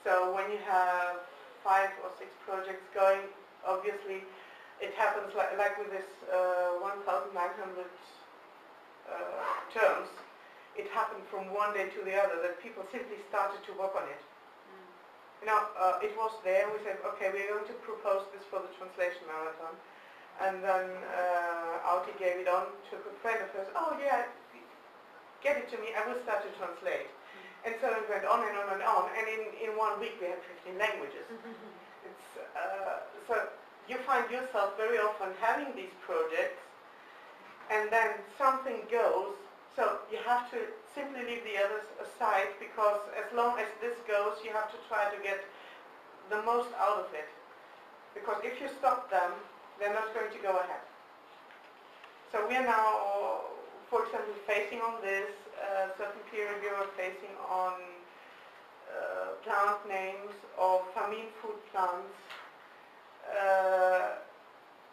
So when you have 5 or 6 projects going, obviously it happens like with this 1,900 terms. It happened from one day to the other that people simply started to work on it. It was there. We said, okay, we're going to propose this for the translation marathon, and then Auti gave it on to a friend of hers. Oh yeah, get it to me. I will start to translate. And so it went on and on and on. And in 1 week we had 15 languages. It's so you find yourself very often having these projects, and then something goes. So you have to simply leave the others aside, because as long as this goes, you have to try to get the most out of it. Because if you stop them, they're not going to go ahead. So we are now, for example, facing on this. Certain period we were facing on plant names of famine food plants.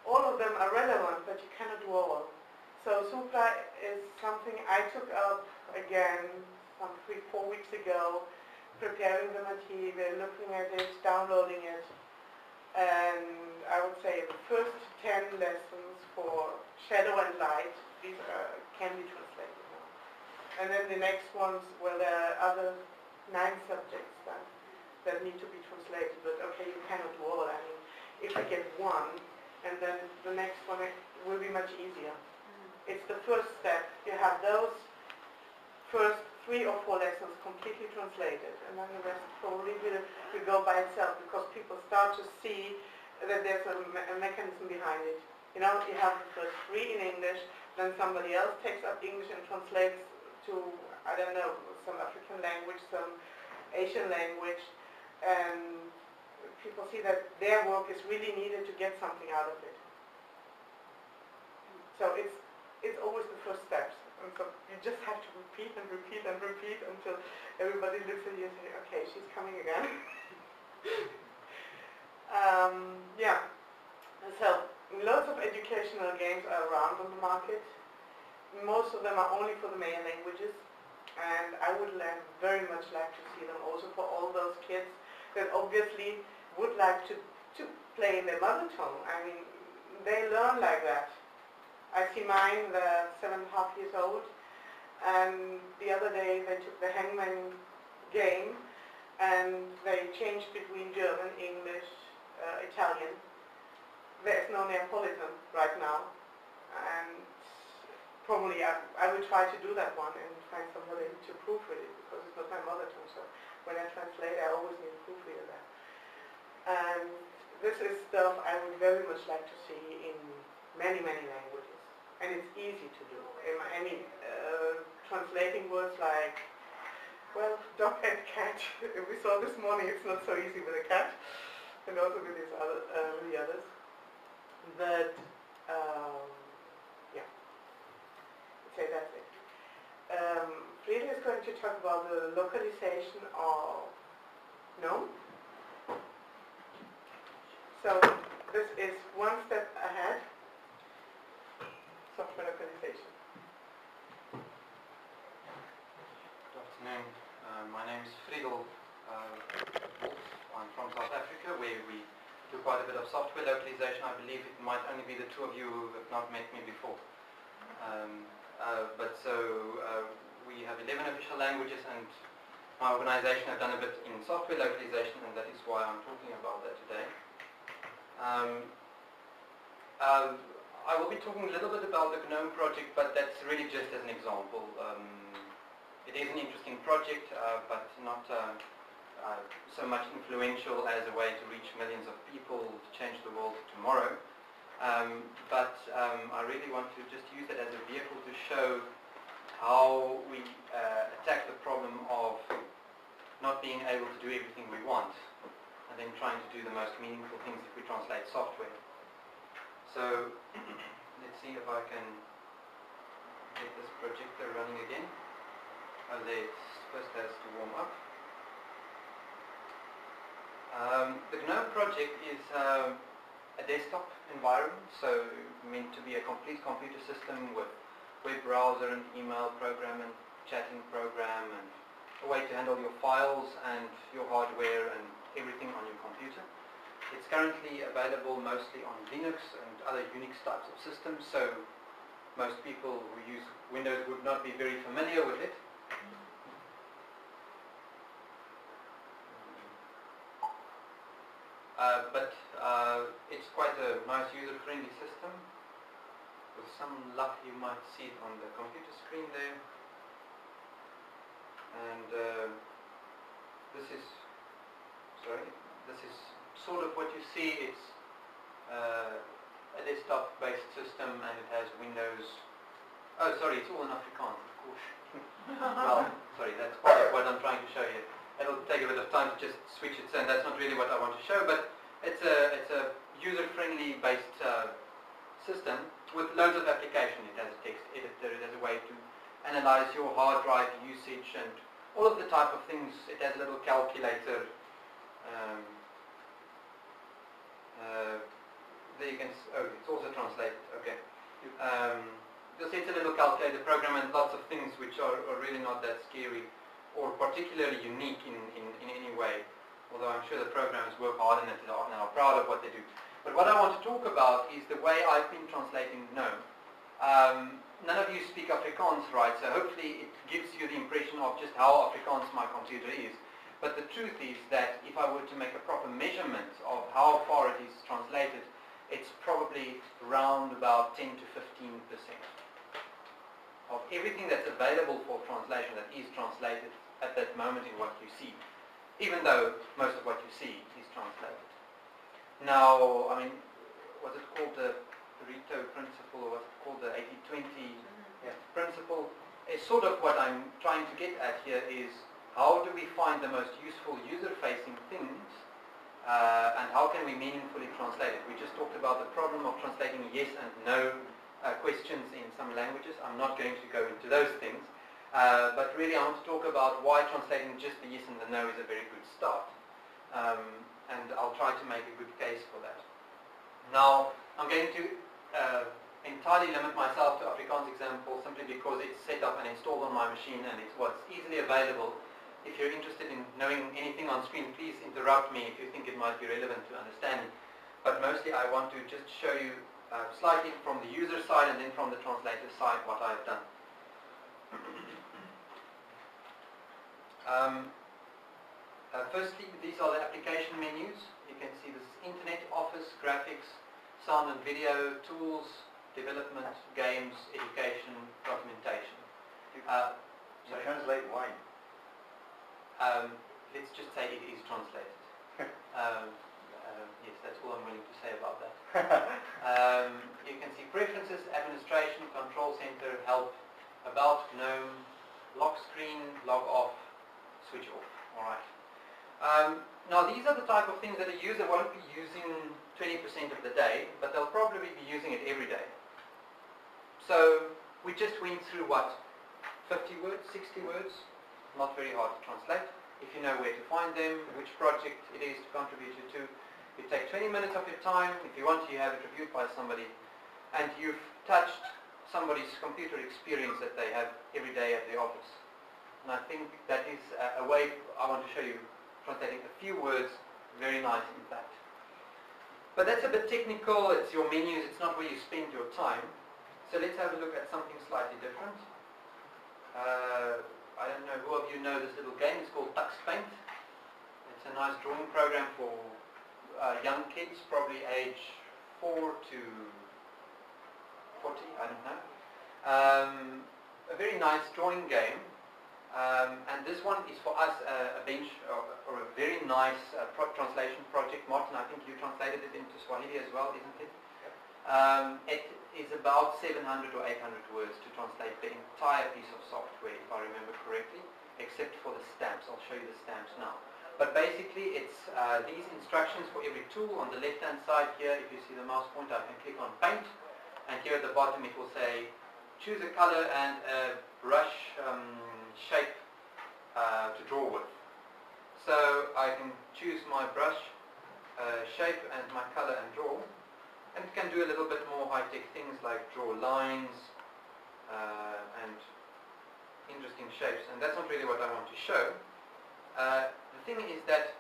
All of them are relevant, but you cannot do all. So Supra is something I took up again some 3-4 weeks ago, preparing the material, looking at it, downloading it, and I would say the first 10 lessons for shadow and light, these can be translated now. And then the next ones, well, there are other 9 subjects that need to be translated, but okay, you cannot do all. I mean, if you get one, and then the next one will be much easier. It's the first step. You have those first 3 or 4 lessons completely translated, and then the rest probably will go by itself, because people start to see that there's a mechanism behind it. You know, you have the first 3 in English, then somebody else takes up English and translates to, I don't know, some African language, some Asian language, and people see that their work is really needed to get something out of it. So it's always the first steps, and so you just have to repeat and repeat and repeat until everybody looks at you and says, okay, she's coming again. Yeah, and so lots of educational games are around on the market. Most of them are only for the male languages, and I would very much like to see them also for all those kids that obviously would like to play in their mother tongue. I mean, they learn like that. I see mine, they're 7.5 years old, and the other day they took the hangman game and they changed between German, English, Italian. There's no Neapolitan right now, and probably I will try to do that one and find somebody to proofread it, because it's not my mother tongue, so when I translate I always need a proofreader there. And this is stuff I would very much like to see in many, many languages. And it's easy to do. I mean, translating words like, well, dog and cat. We saw this morning it's not so easy with a cat, and also with these other, the others. But, yeah, I'd say that's it. Frieda is going to talk about the localization of GNOME. So this is one step ahead. Software localization. Good afternoon. My name is Friedel Wolf. I'm from South Africa, where we do quite a bit of software localization. I believe it might only be the 2 of you who have not met me before. We have 11 official languages, and my organization have done a bit in software localization, and that is why I'm talking about that today. I will be talking a little bit about the Genome Project, but that's really just as an example. It is an interesting project, but not so much influential as a way to reach millions of people, to change the world tomorrow. I really want to just use it as a vehicle to show how we attack the problem of not being able to do everything we want, and then trying to do the most meaningful things if we translate software. So let's see if I can get this projector running again. Oh, there it first has to warm up. The Genome Project is a desktop environment, so meant to be a complete computer system with web browser and email program and chatting program and a way to handle your files and your hardware and currently available mostly on Linux and other Unix types of systems, so most people who use Windows would not be very familiar with it. But it's quite a nice user-friendly system. With some luck you might see it on the computer screen there. And this is sort of what you see. It's a desktop-based system, and it has Windows. Oh, sorry, it's all in Afrikaans, of course. Well, sorry, that's part of what I'm trying to show you. It'll take a bit of time to just switch it, and that's not really what I want to show, but it's a user-friendly based system with loads of application. It has a text editor, it has a way to analyze your hard drive usage and all of the type of things. It has a little calculator. There you can, it's also translated, okay. You'll see it's a little calculator program and lots of things which are really not that scary or particularly unique in any way, although I'm sure the programmers work hard in it and are proud of what they do. But what I want to talk about is the way I've been translating GNOME. None of you speak Afrikaans, right, so hopefully it gives you the impression of just how Afrikaans my computer is. But the truth is that if I were to make a proper measurement of how far it is translated, it's probably around about 10 to 15% of everything that's available for translation that is translated at that moment in what you see, even though most of what you see is translated. Now, I mean, was it called the Pareto principle, or was it called the 80-20 principle? Is sort of what I'm trying to get at here is how do we find the most useful user-facing things and how can we meaningfully translate it? We just talked about the problem of translating yes and no questions in some languages. I'm not going to go into those things, but really I want to talk about why translating just the yes and the no is a very good start. And I'll try to make a good case for that. Now, I'm going to entirely limit myself to Afrikaans example simply because it's set up and installed on my machine and it's what's easily available. If you're interested in knowing anything on screen, please interrupt me if you think it might be relevant to understanding. But mostly I want to just show you slightly from the user side and then from the translator side what I've done. Firstly, these are the application menus. You can see this is Internet, Office, Graphics, Sound and Video, Tools, Development, Games, Education, Documentation. You translate wine. Let's just say it is translated. Yes, that's all I'm willing to say about that. You can see Preferences, Administration, Control Center, Help, About, GNOME, Lock Screen, Log Off, Switch Off. Alright. Now these are the type of things that a user won't be using 20% of the day, but they'll probably be using it every day. So we just went through what? 50 words, 60 words? Not very hard to translate. If you know where to find them, which project it is to contribute you to. You take 20 minutes of your time. If you want to, you have it reviewed by somebody. And you've touched somebody's computer experience that they have every day at the office. And I think that is a way I want to show you translating a few words. Very nice, in fact. But that's a bit technical. It's your menus. It's not where you spend your time. So let's have a look at something slightly different. I don't know who of you know this little game. It's called Tux Paint. It's a nice drawing program for young kids, probably age 4 to 40, I don't know. A very nice drawing game. And this one is for us a bench or a very nice translation project. Martin, I think you translated it into Swahili as well, isn't it? It is about 700 or 800 words to translate the entire piece of software, if I remember correctly, except for the stamps. I'll show you the stamps now. But basically it's these instructions for every tool. On the left hand side here, if you see the mouse pointer, I can click on Paint, and here at the bottom it will say choose a color and a brush shape to draw with. So I can choose my brush shape and my color and draw. And it can do a little bit more high-tech things like draw lines and interesting shapes, and that's not really what I want to show. The thing is that